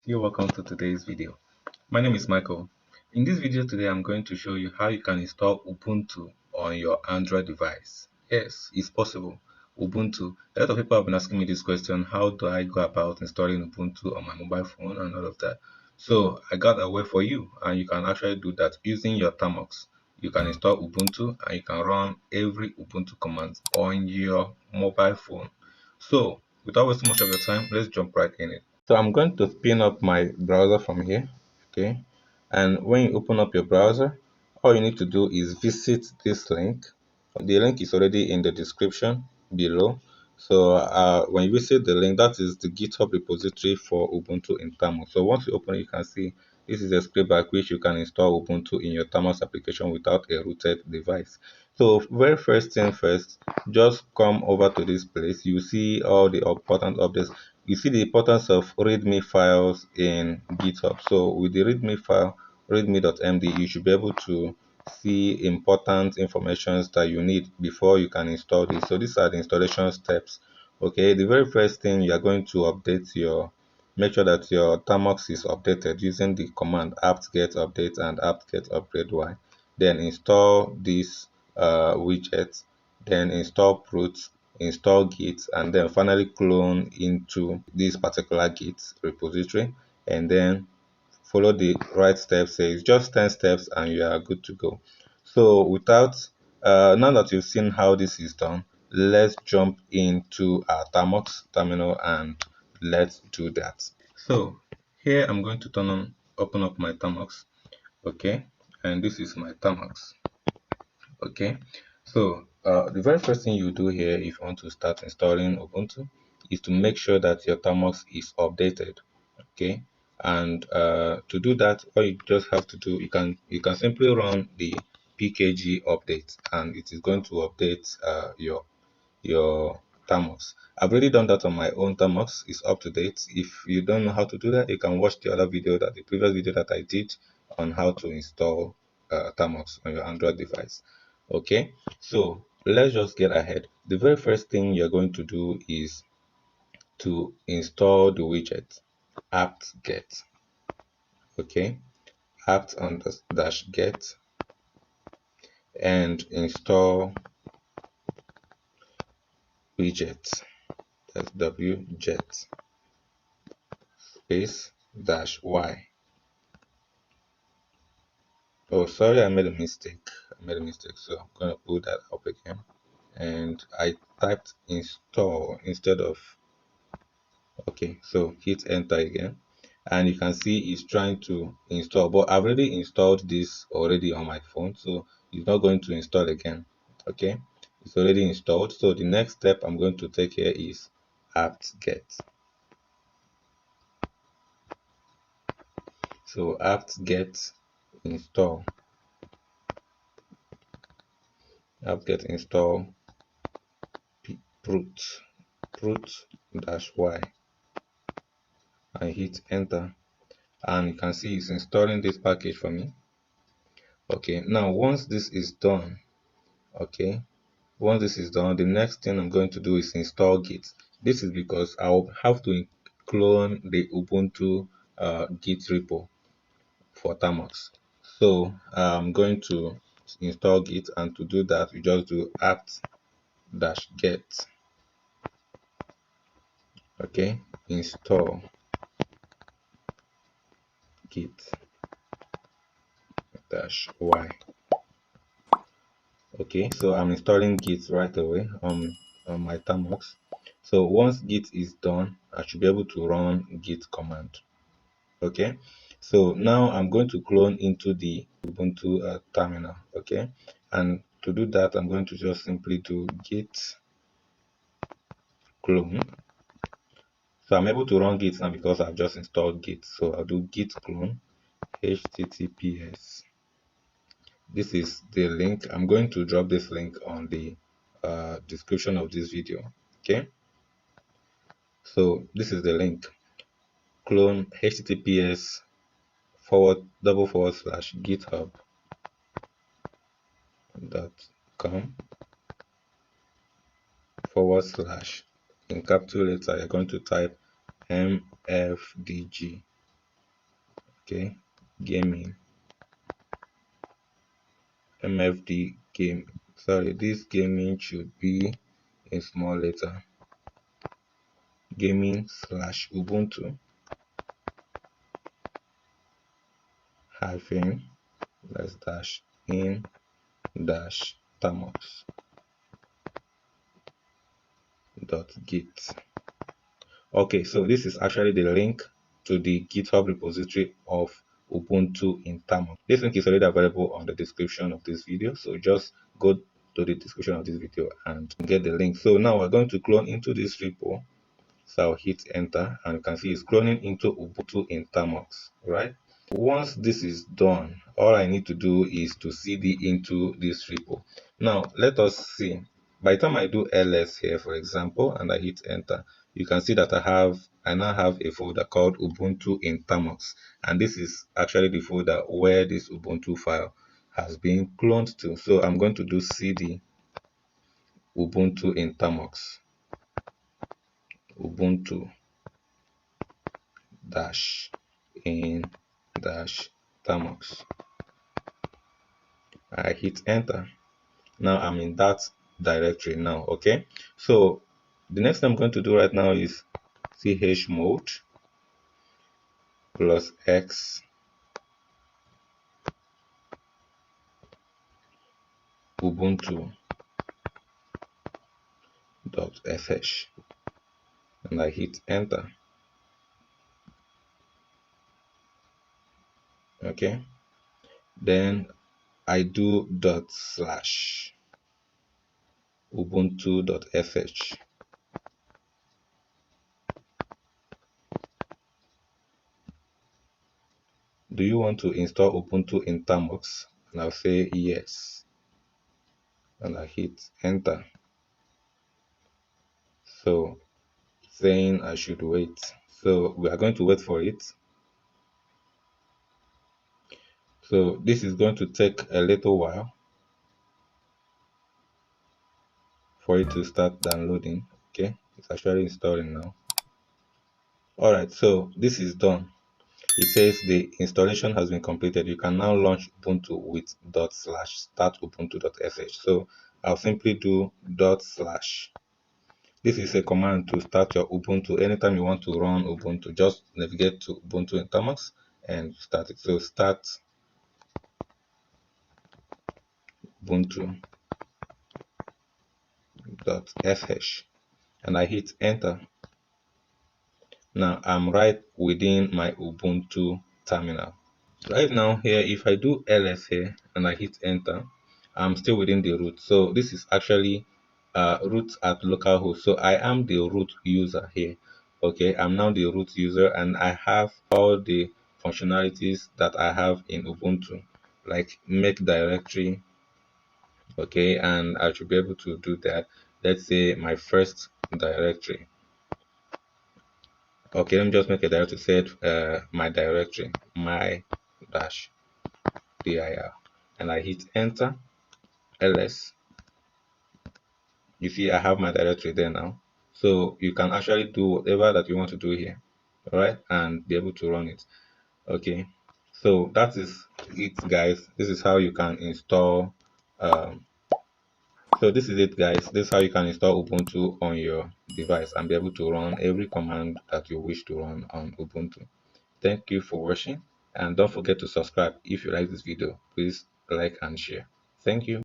You're welcome to today's video. My name is Michael. In this video today, I'm going to show you how you can install Ubuntu on your Android device. Yes, it's possible. Ubuntu. A lot of people have been asking me this question: how do I go about installing Ubuntu on my mobile phone and all of that? So I got a way for you, and you can actually do that using your Termux. You can install Ubuntu and you can run every Ubuntu command on your mobile phone. So without wasting much of your time, let's jump right in it. So I'm going to spin up my browser from here, okay? And when you open up your browser, all you need to do is visit this link. The link is already in the description below. So when you visit the link, that is the GitHub repository for Ubuntu in Termux. So once you open it, you can see this is a script by which you can install Ubuntu in your Termux application without a rooted device. So very first thing first, just come over to this place. You see all the important updates. You see the importance of README files in GitHub. So with the README file, readme.md, you should be able to see important informations that you need before you can install this. So these are the installation steps. Okay, the very first thing you are going to update your, make sure that your Termux is updated using the command apt-get update and apt-get upgrade y. Then install this widget, then install prut, install git, and then finally clone into this particular git repository, and then follow the right steps. Say it's just 10 steps and you are good to go. So without now that you've seen how this is done, let's jump into our Termux terminal and let's do that. So here I'm going to open up my Termux, okay, and this is my Termux. Okay, so the very first thing you do here if you want to start installing Ubuntu is to make sure that your Termux is updated. Okay, and to do that, all you just have to do, you can simply run the pkg update and it is going to update your Termux. I've already done that on my own Termux. It's up to date. If you don't know how to do that, you can watch the previous video that I did on how to install Termux on your Android device. Okay, so let's just get ahead. The very first thing you're going to do is to install the widget apt-get. Okay, apt-get and install widget. That's wget space -y. Oh, sorry, I made a mistake. So I'm gonna pull that up again. And I typed install instead of, okay, so hit enter again. And you can see it's trying to install, but I've already installed this already on my phone, so it's not going to install again. Okay, it's already installed. So the next step I'm going to take here is apt-get. So apt-get install, apt-get install prut -y and hit enter, and you can see it's installing this package for me. Okay, now once this is done, okay, once this is done, the next thing I'm going to do is install git. This is because I'll have to clone the Ubuntu git repo for Termux. So I'm going to install git, and to do that you just do apt-get, okay, install git -y. Okay, so I'm installing git right away on my Termux. So once git is done, I should be able to run git command. Okay, so now I'm going to clone into the Ubuntu terminal. Okay, and to do that, I'm going to just simply do git clone. So I'm able to run git now because I've just installed git. So I'll do git clone https. This is the link. I'm going to drop this link on the description of this video. Okay, so this is the link: clone https://github.com/, in capital letter you're going to type mfdg Okay, gaming, mfd game. Sorry, this gaming should be in small letter. Gaming slash Ubuntu hyphen let's dash in dash Termux dot git. Okay, so this is actually the link to the GitHub repository of Ubuntu in Termux. This link is already available on the description of this video, so just go to the description of this video and get the link. So now we're going to clone into this repo. So I'll hit enter, and you can see it's cloning into Ubuntu in Termux, right? Once this is done, all I need to do is to cd into this repo. Now let us see. By the time I do ls here, for example, and I hit enter, you can see that I now have a folder called Ubuntu in Termux, and this is actually the folder where this Ubuntu file has been cloned to. So I'm going to do cd Ubuntu in Termux, Ubuntu dash in dash Termux. I hit enter. Now I'm in that directory now. Okay, so the next thing I'm going to do right now is chmod plus x ubuntu dot sh, and I hit enter. Okay, then I do dot slash ubuntu dot sh. Do you want to install Ubuntu in Termux? And I'll say yes, and I hit enter. So saying I should wait. So we are going to wait for it. So this is going to take a little while for it to start downloading. Okay, it's actually installing now. All right, so this is done. It says the installation has been completed. You can now launch Ubuntu with dot slash start ubuntu.sh. So I'll simply do dot slash. This is a command to start your Ubuntu. Anytime you want to run Ubuntu, just navigate to Ubuntu in Termux and start it. So start ubuntu.sh, and I hit enter. Now I'm right within my Ubuntu terminal. Right now here, if I do ls here and I hit enter, I'm still within the root. So this is actually root at localhost. So I am the root user here. Okay, I'm now the root user, and I have all the functionalities that I have in Ubuntu, like make directory. Okay, and I should be able to do that. Let's say my first directory. Okay, let me just make a directory, set my directory, my dash dir, and I hit enter. ls, you see I have my directory there now. So you can actually do whatever that you want to do here, all right, and be able to run it. Okay, so that is it, guys. This is how you can install so this is it, guys. This is how you can install Ubuntu on your device and be able to run every command that you wish to run on Ubuntu. Thank you for watching, and don't forget to subscribe if you like this video. Please like and share. Thank you.